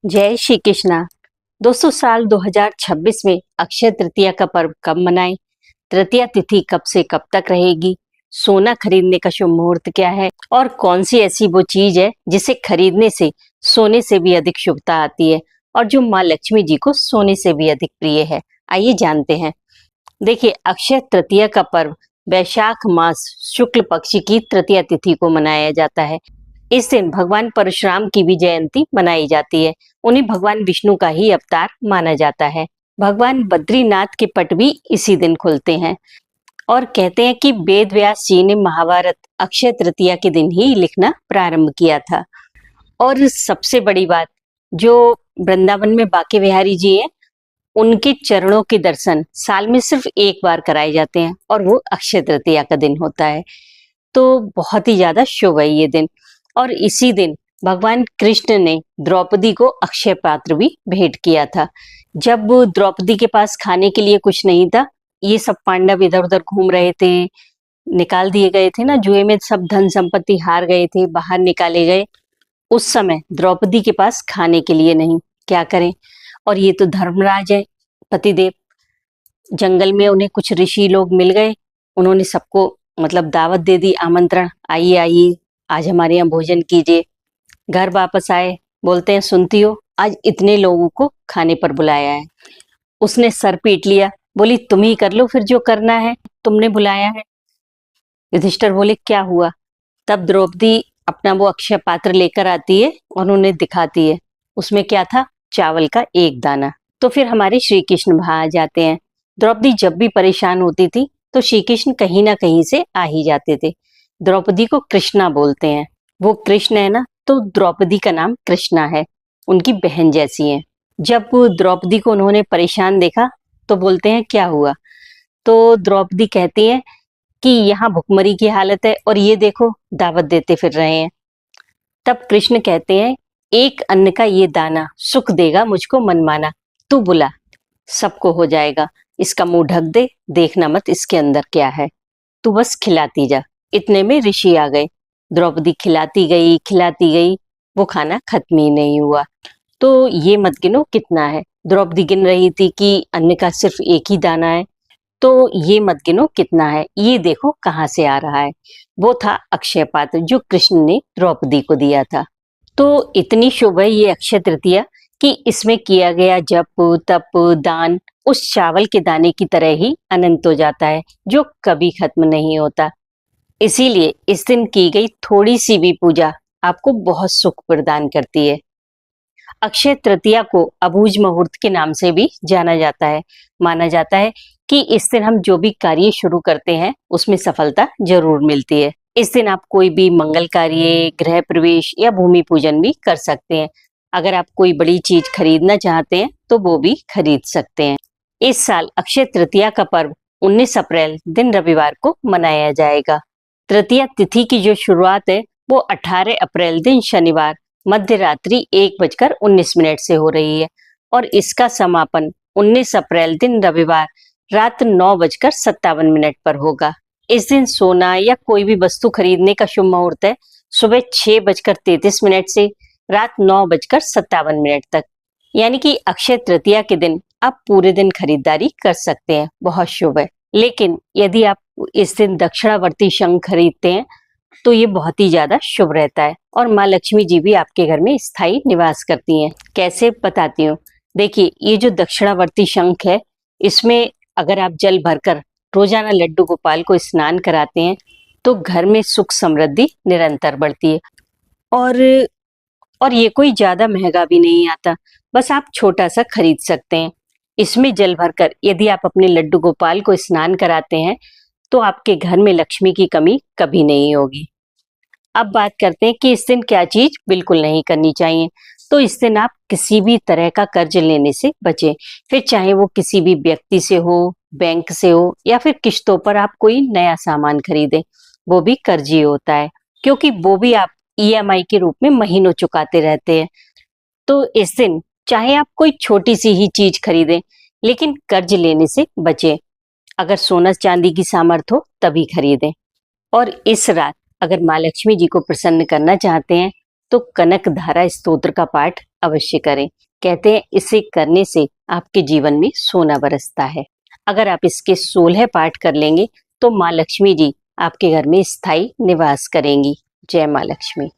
जय श्री कृष्णा। दोस्तों, साल 2026 में अक्षय तृतीया का पर्व कब मनाएं? तृतीया तिथि कब से कब तक रहेगी? सोना खरीदने का शुभ मुहूर्त क्या है और कौन सी ऐसी वो चीज है जिसे खरीदने से सोने से भी अधिक शुभता आती है और जो माँ लक्ष्मी जी को सोने से भी अधिक प्रिय है? आइए जानते हैं। देखिए, अक्षय तृतीया का पर्व वैशाख मास शुक्ल पक्ष की तृतीया तिथि को मनाया जाता है। इस दिन भगवान परशुराम की भी जयंती मनाई जाती है। उन्हें भगवान विष्णु का ही अवतार माना जाता है। भगवान बद्रीनाथ के पट भी इसी दिन खुलते हैं और कहते हैं कि वेद व्यास जी ने महाभारत अक्षय तृतीया के दिन ही लिखना प्रारंभ किया था। और सबसे बड़ी बात, जो वृंदावन में बांके बिहारी जी हैं, उनके चरणों के दर्शन साल में सिर्फ एक बार कराए जाते हैं और वो अक्षय तृतीया का दिन होता है। तो बहुत ही ज्यादा शुभ है ये दिन। और इसी दिन भगवान कृष्ण ने द्रौपदी को अक्षय पात्र भी भेंट किया था। जब द्रौपदी के पास खाने के लिए कुछ नहीं था, ये सब पांडव इधर उधर घूम रहे थे, निकाल दिए गए थे ना जुए में, सब धन संपत्ति हार गए थे, बाहर निकाले गए। उस समय द्रौपदी के पास खाने के लिए नहीं, क्या करें। और ये तो धर्मराज है, पतिदेव। जंगल में उन्हें कुछ ऋषि लोग मिल गए, उन्होंने सबको मतलब दावत दे दी, आमंत्रण, आइए आइए आज हमारे यहाँ भोजन कीजिए। घर वापस आए, बोलते हैं सुनती हो, आज इतने लोगों को खाने पर बुलाया है। उसने सर पीट लिया, बोली तुम ही कर लो फिर जो करना है, तुमने बुलाया है। युधिष्ठिर बोले क्या हुआ? तब द्रौपदी अपना वो अक्षय पात्र लेकर आती है और उन्हें दिखाती है। उसमें क्या था? चावल का एक दाना। तो फिर हमारे श्री कृष्ण वहां आ जाते हैं। द्रौपदी जब भी परेशान होती थी तो श्री कृष्ण कहीं ना कहीं से आ ही जाते थे। द्रौपदी को कृष्णा बोलते हैं। वो कृष्ण है ना, तो द्रौपदी का नाम कृष्णा है, उनकी बहन जैसी है। जब द्रौपदी को उन्होंने परेशान देखा तो बोलते हैं क्या हुआ? तो द्रौपदी कहती है कि यहाँ भुखमरी की हालत है और ये देखो दावत देते फिर रहे हैं। तब कृष्ण कहते हैं एक अन्न का ये दाना सुख देगा मुझको मनमाना, तू बुला, सबको हो जाएगा। इसका मुंह ढक दे, देखना मत इसके अंदर क्या है, तू बस खिलाती जा। इतने में ऋषि आ गए। द्रौपदी खिलाती गई, वो खाना खत्म ही नहीं हुआ। तो ये मत गिनो कितना है। द्रौपदी गिन रही थी कि अन्न का सिर्फ एक ही दाना है, तो ये मत गिनो कितना है, ये देखो कहाँ से आ रहा है। वो था अक्षय पात्र जो कृष्ण ने द्रौपदी को दिया था। तो इतनी शुभ है ये अक्षय तृतीया कि इसमें किया गया जप तप दान उस चावल के दाने की तरह ही अनंत हो जाता है, जो कभी खत्म नहीं होता। इसीलिए इस दिन की गई थोड़ी सी भी पूजा आपको बहुत सुख प्रदान करती है। अक्षय तृतीया को अबूझ मुहूर्त के नाम से भी जाना जाता है। माना जाता है कि इस दिन हम जो भी कार्य शुरू करते हैं उसमें सफलता जरूर मिलती है। इस दिन आप कोई भी मंगल कार्य, गृह प्रवेश या भूमि पूजन भी कर सकते हैं। अगर आप कोई बड़ी चीज खरीदना चाहते हैं तो वो भी खरीद सकते हैं। इस साल अक्षय तृतीया का पर्व 19 अप्रैल दिन रविवार को मनाया जाएगा। तृतीया तिथि की जो शुरुआत है वो 18 अप्रैल दिन शनिवार मध्य रात्रि 1:19 से हो रही है और इसका समापन 19 अप्रैल दिन रविवार रात 9:57 पर होगा। इस दिन सोना या कोई भी वस्तु खरीदने का शुभ मुहूर्त है सुबह 6:33 से रात 9:57 तक। यानी कि अक्षय तृतीया के दिन आप पूरे दिन खरीदारी कर सकते हैं, बहुत शुभ है। लेकिन यदि आप इस दिन दक्षिणावर्ती शंख खरीदते हैं तो ये बहुत ही ज्यादा शुभ रहता है और माँ लक्ष्मी जी भी आपके घर में स्थायी निवास करती हैं। कैसे बताती हूँ। देखिए, ये जो दक्षिणावर्ती शंख है, इसमें अगर आप जल भरकर रोजाना लड्डू गोपाल को स्नान कराते हैं तो घर में सुख समृद्धि निरंतर बढ़ती है। और ये कोई ज्यादा महंगा भी नहीं आता, बस आप छोटा सा खरीद सकते हैं। इसमें जल भरकर यदि आप अपने लड्डू गोपाल को स्नान कराते हैं तो आपके घर में लक्ष्मी की कमी कभी नहीं होगी। अब बात करते हैं कि इस दिन क्या चीज बिल्कुल नहीं करनी चाहिए। तो इस दिन आप किसी भी तरह का कर्ज लेने से बचें, फिर चाहे वो किसी भी व्यक्ति से हो, बैंक से हो या फिर किश्तों पर आप कोई नया सामान खरीदें, वो भी कर्ज ही होता है, क्योंकि वो भी आप ईएमआई के रूप में महीनों चुकाते रहते हैं। तो इस दिन चाहे आप कोई छोटी सी ही चीज खरीदें, लेकिन कर्ज लेने से बचें। अगर सोना चांदी की सामर्थ हो तभी खरीदें। और इस रात अगर माँ लक्ष्मी जी को प्रसन्न करना चाहते हैं तो कनक धारा स्तोत्र का पाठ अवश्य करें। कहते हैं इसे करने से आपके जीवन में सोना बरसता है। अगर आप इसके 16 पाठ कर लेंगे तो माँ लक्ष्मी जी आपके घर में स्थायी निवास करेंगी। जय माँ लक्ष्मी।